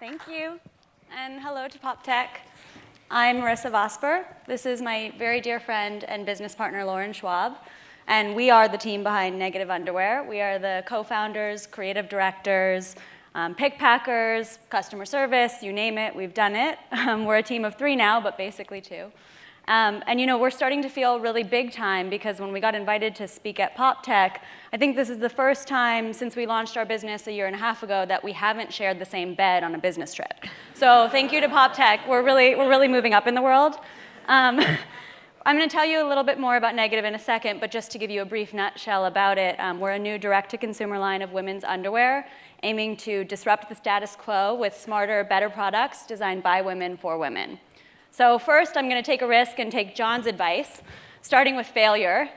Thank you, and hello to PopTech. I'm Marissa Vosper. This is my very dear friend and business partner, Lauren Schwab, and we are the team behind Negative Underwear. We are the co-founders, creative directors, pick packers, customer service, you name it, we've done it. We're a team of 3 now, but basically 2. And you know, we're starting to feel really big time because when we got invited to speak at PopTech, I think this is the first time since we launched our business a year and a half ago that we haven't shared the same bed on a business trip. So thank you to PopTech. We're really moving up in the world. I'm going to tell you a little bit more about Negative in a second, but just to give you a brief nutshell about it, we're a new direct-to-consumer line of women's underwear aiming to disrupt the status quo with smarter, better products designed by women for women. So first, I'm going to take a risk and take John's advice, starting with failure.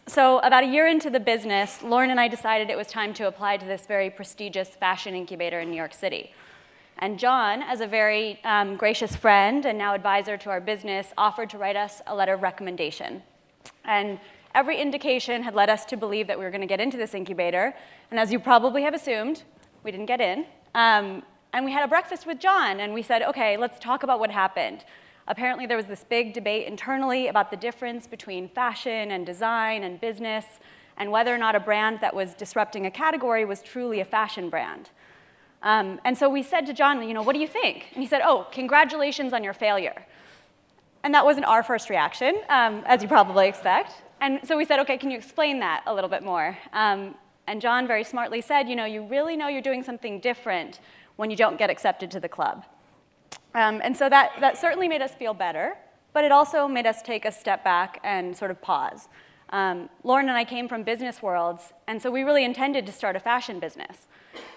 So about a year into the business, Lauren and I decided it was time to apply to this very prestigious fashion incubator in New York City. And John, as a very gracious friend and now advisor to our business, offered to write us a letter of recommendation. And every indication had led us to believe that we were going to get into this incubator. And as you probably have assumed, we didn't get in. And we had a breakfast with John, and we said, okay, let's talk about what happened. Apparently, there was this big debate internally about the difference between fashion and design and business, and whether or not a brand that was disrupting a category was truly a fashion brand. And so we said to John, you know, what do you think? And he said, oh, congratulations on your failure. And that wasn't our first reaction, as you probably expect. And so we said, okay, can you explain that a little bit more? And John very smartly said, you know you're doing something different when you don't get accepted to the club. And so that certainly made us feel better, but it also made us take a step back and sort of pause. Lauren and I came from business worlds, and so we really intended to start a fashion business.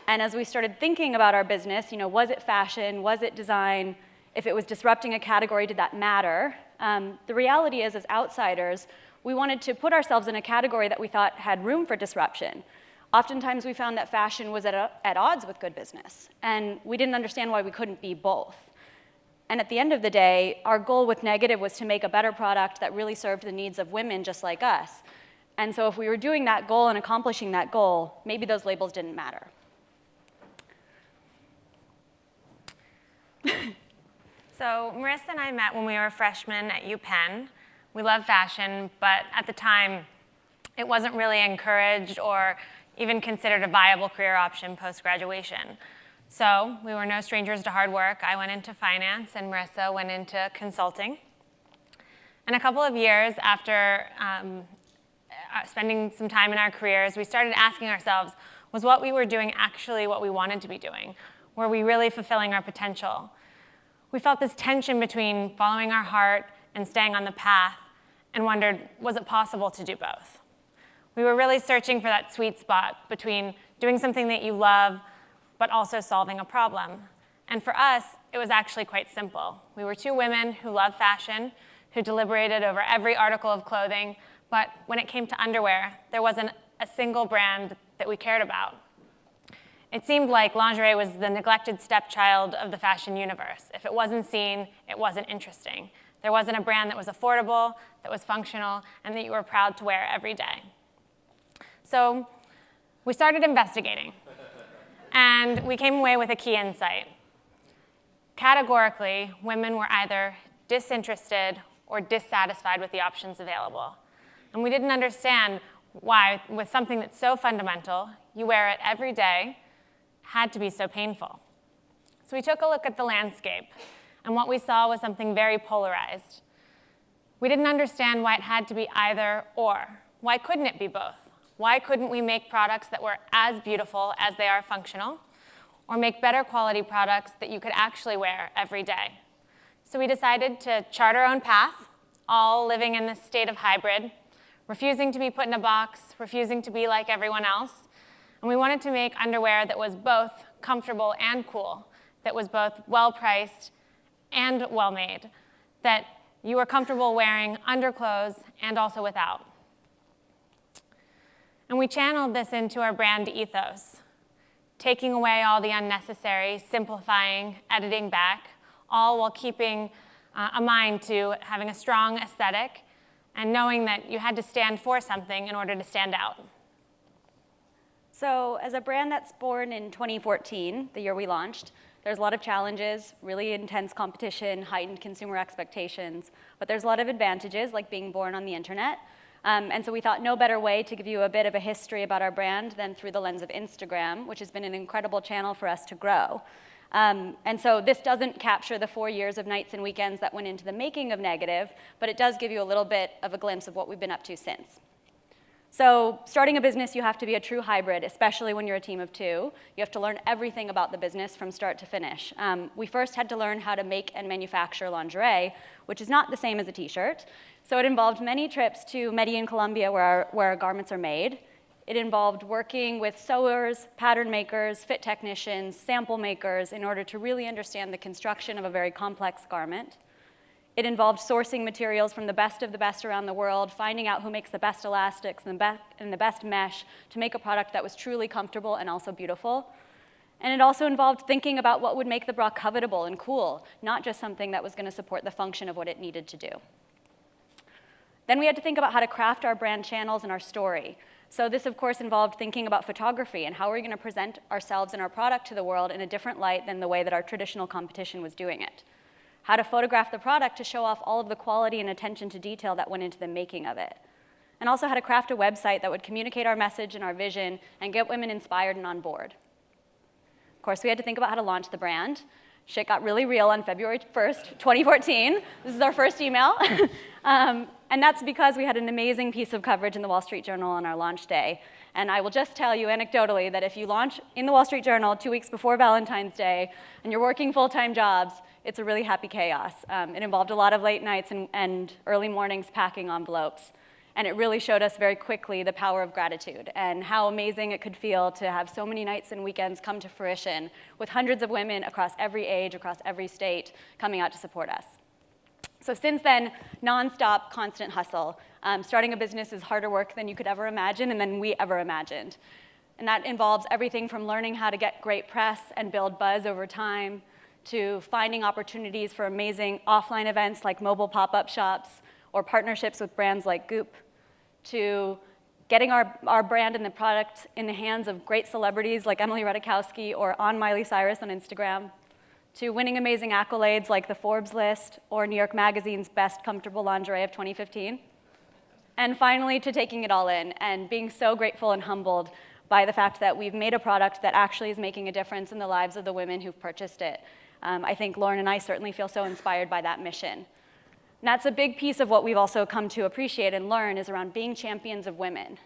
And as we started thinking about our business, you know, was it fashion, was it design? If it was disrupting a category, did that matter? The reality is, as outsiders, we wanted to put ourselves in a category that we thought had room for disruption. Oftentimes, we found that fashion was at odds with good business, and we didn't understand why we couldn't be both. And at the end of the day, our goal with Negative was to make a better product that really served the needs of women just like us. And so if we were doing that goal and accomplishing that goal, maybe those labels didn't matter. So Marissa and I met when we were freshmen at UPenn. We love fashion, but at the time, it wasn't really encouraged or even considered a viable career option post-graduation. So we were no strangers to hard work. I went into finance, and Marissa went into consulting. And a couple of years after spending some time in our careers, we started asking ourselves, was what we were doing actually what we wanted to be doing? Were we really fulfilling our potential? We felt this tension between following our heart and staying on the path, and wondered, was it possible to do both? We were really searching for that sweet spot between doing something that you love, but also solving a problem. And for us, it was actually quite simple. We were 2 women who loved fashion, who deliberated over every article of clothing, but when it came to underwear, there wasn't a single brand that we cared about. It seemed like lingerie was the neglected stepchild of the fashion universe. If it wasn't seen, it wasn't interesting. There wasn't a brand that was affordable, that was functional, and that you were proud to wear every day. So we started investigating, and we came away with a key insight. Categorically, women were either disinterested or dissatisfied with the options available. And we didn't understand why, with something that's so fundamental, you wear it every day, had to be so painful. So we took a look at the landscape, and what we saw was something very polarized. We didn't understand why it had to be either or. Why couldn't it be both? Why couldn't we make products that were as beautiful as they are functional, or make better quality products that you could actually wear every day? So we decided to chart our own path, all living in this state of hybrid, refusing to be put in a box, refusing to be like everyone else. And we wanted to make underwear that was both comfortable and cool, that was both well-priced and well-made, that you were comfortable wearing underclothes and also without. And we channeled this into our brand ethos, taking away all the unnecessary, simplifying, editing back, all while keeping a mind to having a strong aesthetic and knowing that you had to stand for something in order to stand out. So as a brand that's born in 2014, the year we launched, There's a lot of challenges, really intense competition, heightened consumer expectations, but there's a lot of advantages, like being born on the internet. And so we thought no better way to give you a bit of a history about our brand than through the lens of Instagram, which has been an incredible channel for us to grow. And so this doesn't capture the 4 years of nights and weekends that went into the making of Negative, but it does give you a little bit of a glimpse of what we've been up to since. So starting a business, you have to be a true hybrid, especially when you're a team of 2. You have to learn everything about the business from start to finish. We first had to learn how to make and manufacture lingerie, which is not the same as a t-shirt. So it involved many trips to Medellin, Colombia, where our garments are made. It involved working with sewers, pattern makers, fit technicians, sample makers in order to really understand the construction of a very complex garment. It involved sourcing materials from the best of the best around the world, finding out who makes the best elastics and the best mesh to make a product that was truly comfortable and also beautiful. And it also involved thinking about what would make the bra covetable and cool, not just something that was going to support the function of what it needed to do. Then we had to think about how to craft our brand channels and our story. So this, of course, involved thinking about photography and how are we going to present ourselves and our product to the world in a different light than the way that our traditional competition was doing it. How to photograph the product to show off all of the quality and attention to detail that went into the making of it. And also how to craft a website that would communicate our message and our vision and get women inspired and on board. Of course, we had to think about how to launch the brand. Shit got really real on February 1st, 2014. This is our first email. And that's because we had an amazing piece of coverage in the Wall Street Journal on our launch day. And I will just tell you anecdotally that if you launch in the Wall Street Journal 2 weeks before Valentine's Day and you're working full-time jobs, it's a really happy chaos. It involved a lot of late nights and early mornings packing envelopes. And it really showed us very quickly the power of gratitude and how amazing it could feel to have so many nights and weekends come to fruition with hundreds of women across every age, across every state coming out to support us. So since then, nonstop, constant hustle. Starting a business is harder work than you could ever imagine and than we ever imagined. And that involves everything from learning how to get great press and build buzz over time, to finding opportunities for amazing offline events like mobile pop-up shops or partnerships with brands like Goop, to getting our brand and the product in the hands of great celebrities like Emily Ratajkowski or on Miley Cyrus on Instagram, to winning amazing accolades like the Forbes list or New York Magazine's Best Comfortable Lingerie of 2015. And finally, to taking it all in and being so grateful and humbled by the fact that we've made a product that actually is making a difference in the lives of the women who've purchased it. I think Lauren and I certainly feel so inspired by that mission. And that's a big piece of what we've also come to appreciate and learn is around being champions of women.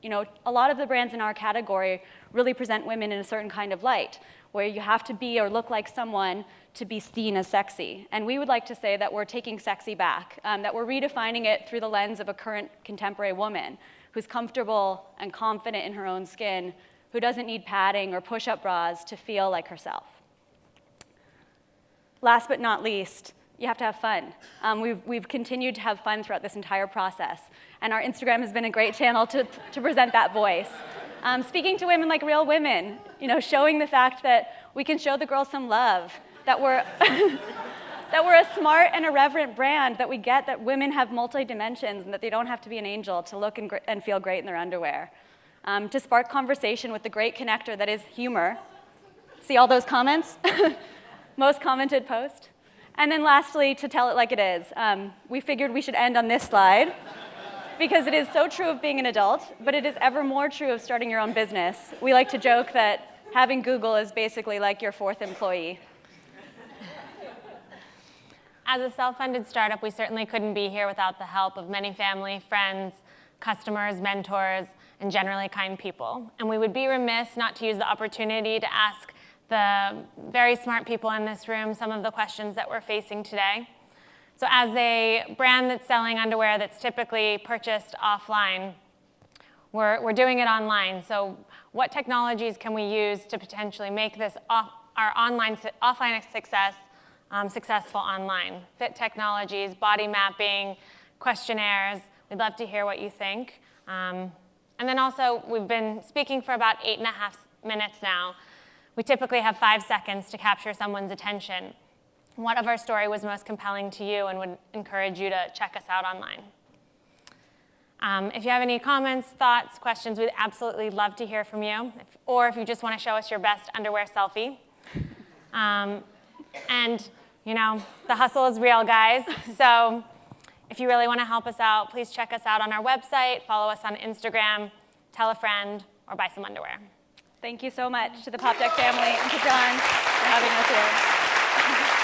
You know, a lot of the brands in our category really present women in a certain kind of light, where you have to be or look like someone to be seen as sexy. And we would like to say that we're taking sexy back, that we're redefining it through the lens of a current contemporary woman who's comfortable and confident in her own skin, who doesn't need padding or push-up bras to feel like herself. Last but not least, you have to have fun. We've continued to have fun throughout this entire process, and our Instagram has been a great channel to present that voice. Speaking to women like real women, you know, showing the fact that we can show the girls some love, that we're, that we're a smart and irreverent brand, that we get that women have multi-dimensions and that they don't have to be an angel to look and feel great in their underwear. To spark conversation with the great connector that is humor. See all those comments? Most commented post. And then lastly, to tell it like it is. We figured we should end on this slide because it is so true of being an adult, but it is ever more true of starting your own business. We like to joke that having Google is basically like your fourth employee. As a self-funded startup, we certainly couldn't be here without the help of many family, friends, customers, mentors, and generally kind people. And we would be remiss not to use the opportunity to ask the very smart people in this room some of the questions that we're facing today. So as a brand that's selling underwear that's typically purchased offline, we're doing it online. So what technologies can we use to potentially make this our offline success successful online? Fit technologies, body mapping, questionnaires. We'd love to hear what you think. And then also, we've been speaking for about 8.5 minutes now. We typically have 5 seconds to capture someone's attention. What of our story was most compelling to you and would encourage you to check us out online? If you have any comments, thoughts, questions, we'd absolutely love to hear from you. Or if you just want to show us your best underwear selfie. And, you know, the hustle is real, guys. So if you really want to help us out, please check us out on our website, follow us on Instagram, tell a friend, or buy some underwear. Thank you so much to the PopTech family and to John for having us here.